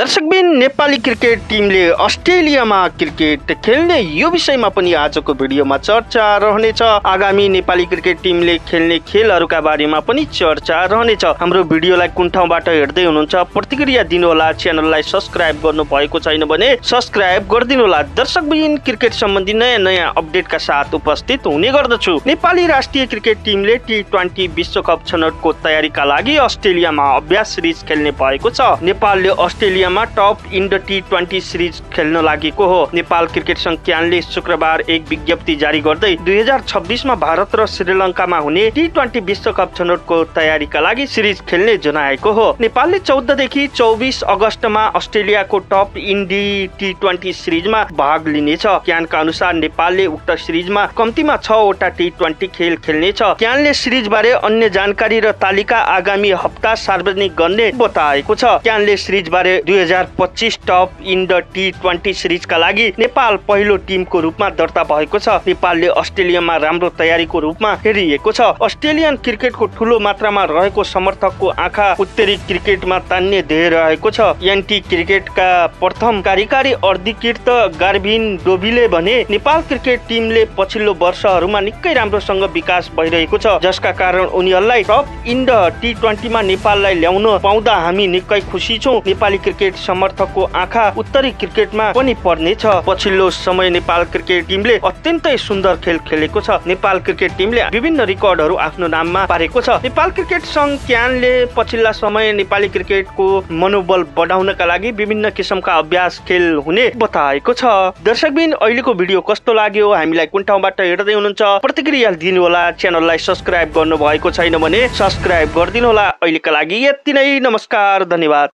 दर्शकबिन नेपाली क्रिकेट टिमले अस्ट्रेलियामा क्रिकेट खेल्ने यो विषयमा पनि आजको भिडियोमा चर्चा रहनेछ। आगामी नेपाली क्रिकेट टिमले खेल्ने खेलहरूका बारेमा पनि चर्चा रहनेछ। हाम्रो भिडियोलाई कुन ठाउँबाट हेर्दै हुनुहुन्छ प्रतिक्रिया दिनुहोला। च्यानललाई सब्स्क्राइब गर्नु भएको छैन भने सब्स्क्राइब गरिदिनुहोला। दर्शकबिन क्रिकेट सम्बन्धी नयाँ अपडेटका साथ उपस्थित हुने गर्दछु। नेपाली राष्ट्रिय क्रिकेट टिमले T20 विश्वकप छनौटको तयारीका लागि अस्ट्रेलियामा अभ्यास सिरिज खेल्ने भएको छ। नेपालले अस्ट्रेलियामा top in the T20 series खेल्न लागेको हो। नेपाल क्रिकेट संघ क्यानले शुक्रबार एक विज्ञप्ति जारी गर्दै 2026 मा भारत र श्रीलङ्कामा हुने T20 विश्वकप छनौटको तयारीका लागि सिरिज खेल्ने जनाएको हो। नेपालले 14 देखि 24 अगस्तमा अस्ट्रेलियाको टप इन द T20 सिरिजमा भाग लिनेछ। क्यानका अनुसार नेपालले उक्त सिरिजमा कम्तीमा 6 वटा T20 खेल खेल्नेछ। क्यानले सिरिज बारे अन्य जानकारी र तालिका आगामी हप्ता सार्वजनिक गर्ने बताएको छ। क्यानले सिरिज बारे 2025 टप इन द T20 सिरिजका लागि नेपाल पहिलो टिमको रूपमा दर्ता भएको छ। नेपालले अस्ट्रेलियामा राम्रो तयारीको रूपमा हेरिएको छ। अस्ट्रेलियन क्रिकेटको ठूलो मात्रामा रहेको समर्थकको आँखा उत्तरी क्रिकेटमा तान्ने ध्येय रहेको छ। एनटी क्रिकेटका प्रथम कार्यकारी अधिकृत गार्भिन डोभीले भने नेपाल क्रिकेट टिमले पछिल्लो वर्षहरूमा निकै राम्रोसँग विकास भइरहेको छ, जसका कारण उनीहरूलाई टप इन द T20 मा नेपाललाई ल्याउन पाउँदा हामी निकै खुसी छौं। नेपाली क्रिकेट समर्थकको आँखा उत्तरी क्रिकेटमा पनि पर्नेछ। पछिल्लो समय नेपाल क्रिकेट टिमले अत्यन्तै सुन्दर खेल खेलेको छ। नेपाल क्रिकेट टिमले विभिन्न रिकर्डहरू आफ्नो नाममा पारेको छ। नेपाल क्रिकेट संघ क्यानले पछिल्ला समय नेपाली क्रिकेटको मनोबल बढाउनका लागि विभिन्न किसिमका अभ्यास खेल हुने बताएको छ। दर्शकबिन अहिलेको भिडियो कस्तो लाग्यो, हामीलाई कुन ठाउँबाट हेर्दै हुनुहुन्छ प्रतिक्रिया दिनुहोला। च्यानललाई सब्स्क्राइब गर्नु भएको छैन भने सब्स्क्राइब गरिदिनुहोला। अहिलेका लागि यति नै, नमस्कार, धन्यवाद।